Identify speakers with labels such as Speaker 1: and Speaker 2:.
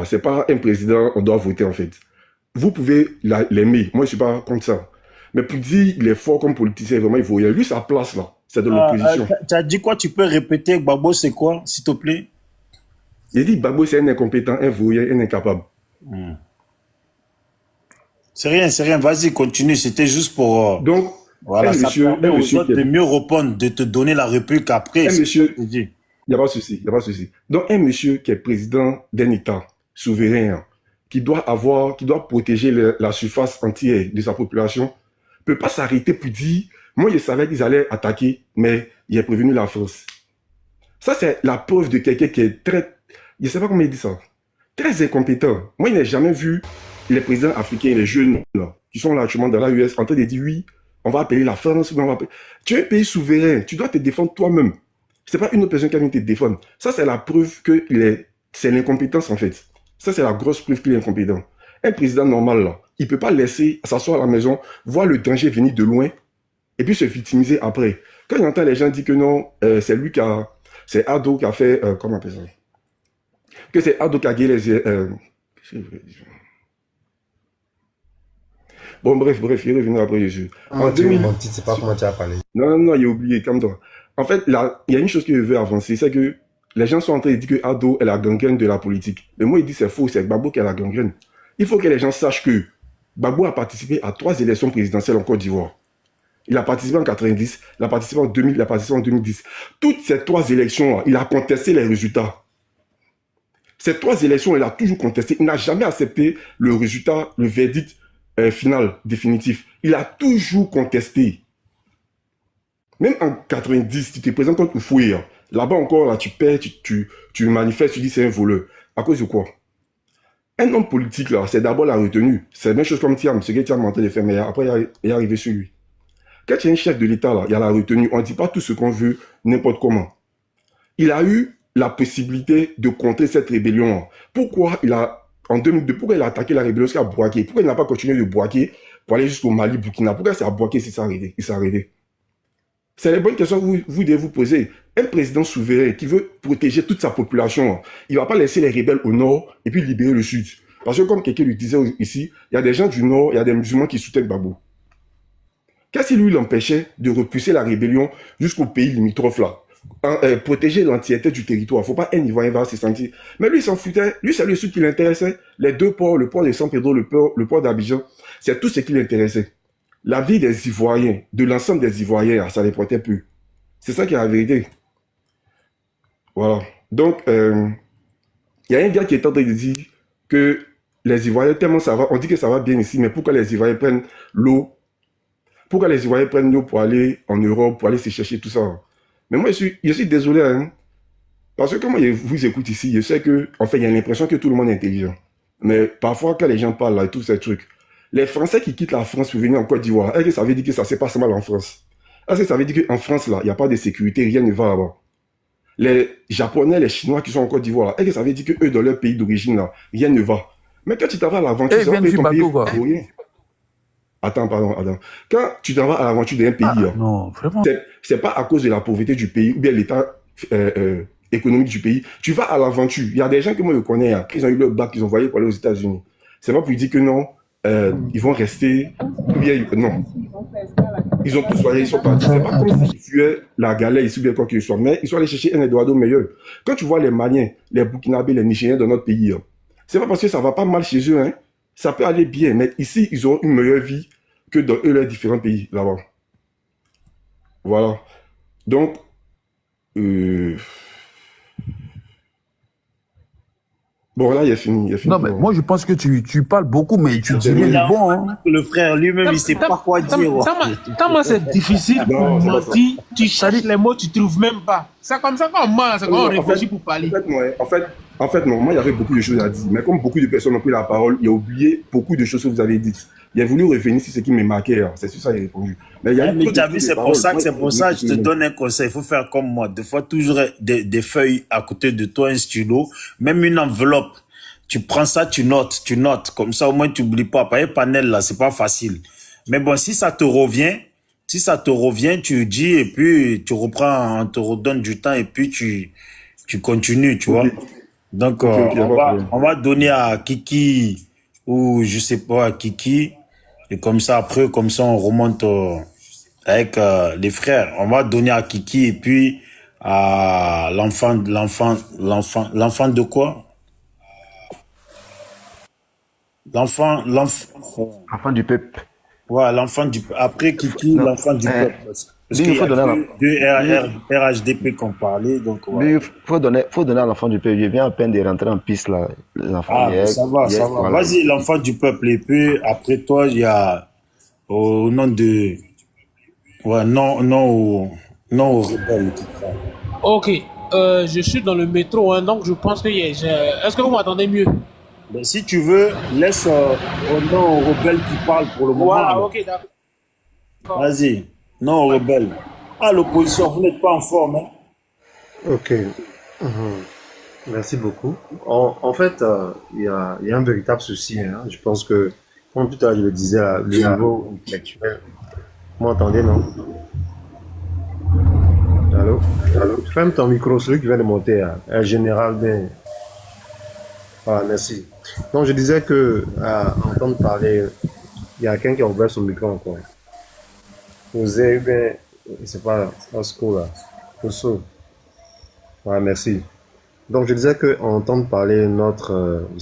Speaker 1: C'est pas un président, on doit voter en fait. Vous pouvez l'aimer, moi je suis pas contre ça. Mais pour dire il est fort comme politicien, vraiment il faut y aller. Lui, sa place là, c'est de l'opposition.
Speaker 2: Tu as dit quoi? Tu peux répéter, Gbagbo, c'est quoi, s'il te plaît?
Speaker 1: Il dit Gbagbo c'est un incompétent, un voyeur, un incapable.
Speaker 2: C'est rien. Vas-y, continue. C'était juste pour...
Speaker 1: Donc,
Speaker 2: voilà, ça permet aux autres de mieux répondre, de te donner la réplique après.
Speaker 1: Un monsieur, il n'y a pas de souci. Donc, un monsieur qui est président d'un État souverain, qui doit protéger la surface entière de sa population, ne peut pas s'arrêter pour dire, moi je savais qu'ils allaient attaquer, mais il a prévenu la France. Ça, c'est la preuve de quelqu'un qui est très, je ne sais pas comment il dit ça, très incompétent. Moi, je n'ai jamais vu les présidents africains, les jeunes, là, qui sont là actuellement dans la US, en train de dire, oui, on va appeler la France, tu es un pays souverain, tu dois te défendre toi-même. Ce n'est pas une autre personne qui vient te défendre. Ça, c'est la preuve que c'est l'incompétence, en fait. Ça, c'est la grosse preuve qu'il est incompétent. Un président normal, là, il ne peut pas laisser s'asseoir à la maison, voir le danger venir de loin, et puis se victimiser après. Quand j'entends les gens dire que non, c'est Ado qui a fait, comment on appelle ça? Que c'est Ado qui a gagné les... Bon, bref, il est revenu après Jésus.
Speaker 3: En 2000... Tu sais pas comment tu as parlé.
Speaker 1: Non, il a oublié, calme-toi. En fait, là, il y a une chose que je veux avancer, c'est que les gens sont en train de dire que Ado est la gangrène de la politique. Mais moi, il dit c'est faux, c'est Gbagbo qui est la gangrène. Il faut que les gens sachent que Gbagbo a participé à 3 élections présidentielles en Côte d'Ivoire. Il a participé en 90, il a participé en 2000, il a participé en 2010. Toutes ces 3 élections, il a contesté les résultats. Ces 3 élections, il a toujours contesté. Il n'a jamais accepté le résultat, le verdict final, définitif. Il a toujours contesté. Même en 90, tu te présentes contre Oufoué. Là-bas encore, là, tu perds, tu manifestes, tu dis c'est un voleur. À cause de quoi? Un homme politique, là, c'est d'abord la retenue. C'est la même chose comme Thiam, ce que Thiam est en train de faire, mais après, il est arrivé sur lui. Quand tu es un chef de l'État, là, il y a la retenue. On ne dit pas tout ce qu'on veut, n'importe comment. Il a eu la possibilité de contrer cette rébellion. Pourquoi il a, en 2002, pourquoi il a attaqué la rébellion jusqu'à Bouaké? Pourquoi il n'a pas continué de Bouaké pour aller jusqu'au Mali, Burkina? Pourquoi c'est à Bouaké qu'il s'est arrêté? C'est les bonnes questions que vous devez vous poser. Un président souverain qui veut protéger toute sa population, il ne va pas laisser les rebelles au nord et puis libérer le sud. Parce que comme quelqu'un le disait ici, il y a des gens du nord, il y a des musulmans qui soutiennent Gbagbo. Qu'est-ce qui lui l'empêchait de repousser la rébellion jusqu'au pays limitrophe là? Protéger l'entièreté du territoire. Il ne faut pas un Ivoirien va se sentir. Mais lui, il s'en foutait. Lui, c'est le sud qui l'intéressait. Les 2 ports, le port de San Pedro, le port d'Abidjan, c'est tout ce qui l'intéressait. La vie des Ivoiriens, de l'ensemble des Ivoiriens, ça ne les portait plus. C'est ça qui est la vérité. Voilà. Donc, il y a un gars qui est en train de dire que les Ivoiriens, tellement ça va, on dit que ça va bien ici, mais pourquoi les Ivoiriens prennent l'eau? Pourquoi les Ivoiriens prennent l'eau pour aller en Europe, pour aller se chercher tout ça? Mais moi, je suis désolé, hein, parce que quand moi, je vous écoute ici, je sais que, en fait, il y a l'impression que tout le monde est intelligent. Mais parfois, quand les gens parlent là, et tous ces trucs, les Français qui quittent la France pour venir en Côte d'Ivoire, est-ce que ça veut dire que ça se passe mal en France? Est-ce que ça veut dire qu'en France, là, il n'y a pas de sécurité, rien ne va là-bas? Les Japonais, les Chinois qui sont en Côte d'Ivoire, est-ce que ça veut dire qu'eux, dans leur pays d'origine, là, rien ne va? Mais quand tu t'en vas à l'aventure, ça va payer ton pays pour rien. Attends. Quand tu t'en vas à l'aventure d'un pays,
Speaker 4: non, vraiment.
Speaker 1: C'est pas à cause de la pauvreté du pays ou bien l'état économique du pays. Tu vas à l'aventure. Il y a des gens que moi je connais, hein, qui ont eu leur bac, qu'ils ont envoyé pour aller aux États-Unis. C'est pas pour dire que non, ils vont rester. Ou bien, non. Ils ont tous voyagé, ils sont partis. C'est pas comme s'ils fuyaient la galère ici ou bien quoi que ce soit. Mais ils sont allés chercher un Eldorado meilleur. Quand tu vois les Maliens, les Burkinabés, les Nigériens dans notre pays, hein, c'est pas parce que ça va pas mal chez eux, hein. Ça peut aller bien, mais ici, ils ont une meilleure vie que dans eux, les différents pays là-bas. Voilà. Donc, bon, là, il a fini.
Speaker 4: Non, mais moi, je pense que tu parles beaucoup, mais tu dis rien de bon. Hein.
Speaker 2: Le frère lui-même, il ne sait pas quoi dire.
Speaker 5: Tellement c'est difficile pour mentir, tu cherches les mots, tu ne trouves même pas. C'est comme ça qu'on ment, c'est qu'on réfléchit pour parler.
Speaker 1: En fait, non, moi, il y avait beaucoup de choses à dire. Mais comme beaucoup de personnes ont pris la parole, il a oublié beaucoup de choses que vous avez dites. Il a voulu revenir sur ce qui me marquait. C'est sur ça qu'il a répondu. Mais
Speaker 2: c'est pour ça que je te donne un conseil. Il faut faire comme moi. Des fois, toujours des feuilles à côté de toi, un stylo, même une enveloppe. Tu prends ça, tu notes. Comme ça, au moins, tu n'oublies pas. Par un panel, là, c'est pas facile. Mais bon, si ça te revient, tu dis, et puis tu reprends, on te redonne du temps, et puis tu continues, tu vois. Donc,
Speaker 1: Ok, ok, y a pas de problème.
Speaker 2: on va donner à Kiki ou je sais pas à Kiki. Et comme ça, après, comme ça, on remonte avec les frères. On va donner à Kiki et puis à l'enfant de quoi? L'enfant,
Speaker 3: Enfant du peuple.
Speaker 2: ouais, l'enfant du après Kiki,
Speaker 3: Non.
Speaker 2: l'enfant du peuple. Parce
Speaker 3: Lui,
Speaker 2: qu'il
Speaker 3: il
Speaker 2: y
Speaker 3: faut
Speaker 2: a
Speaker 3: donner à
Speaker 2: deux
Speaker 3: lui,
Speaker 2: RHDP qu'on parlait, donc
Speaker 3: lui,
Speaker 2: voilà.
Speaker 3: faut donner à l'enfant du peuple. Il vient à peine de rentrer en piste là. L'enfant,
Speaker 2: Ah, ça va, ça va.
Speaker 3: voilà.
Speaker 2: Vas-y, l'enfant du peuple. Et puis après toi, il y a au nom de ouais, non au rebelle qui parle.
Speaker 5: Ok, je suis dans le métro, hein, donc je pense que est-ce que vous m'entendez mieux?
Speaker 2: Mais si tu veux, laisse au non au rebelle qui parle pour le moment.
Speaker 5: Voilà,
Speaker 2: Alors.
Speaker 5: ok, d'accord.
Speaker 2: Vas-y, non au rebelle. Ah, l'opposition, vous n'êtes pas en forme, hein?
Speaker 3: Ok. Mhm. Merci beaucoup. En fait, il y a un véritable souci, hein. Je pense que, comme tout à l'heure je le disais, le niveau intellectuel. Vous m'entendez, non? Allô? Allô? Ferme ton micro, celui qui vient de monter, hein. Un général bien. Voilà, merci. Donc, je disais que, à entendre parler, il y a quelqu'un qui a ouvert son micro encore. Vous avez bien, c'est pas, Osco là. Osso. Voilà, merci. Donc, je disais que, à entendre parler notre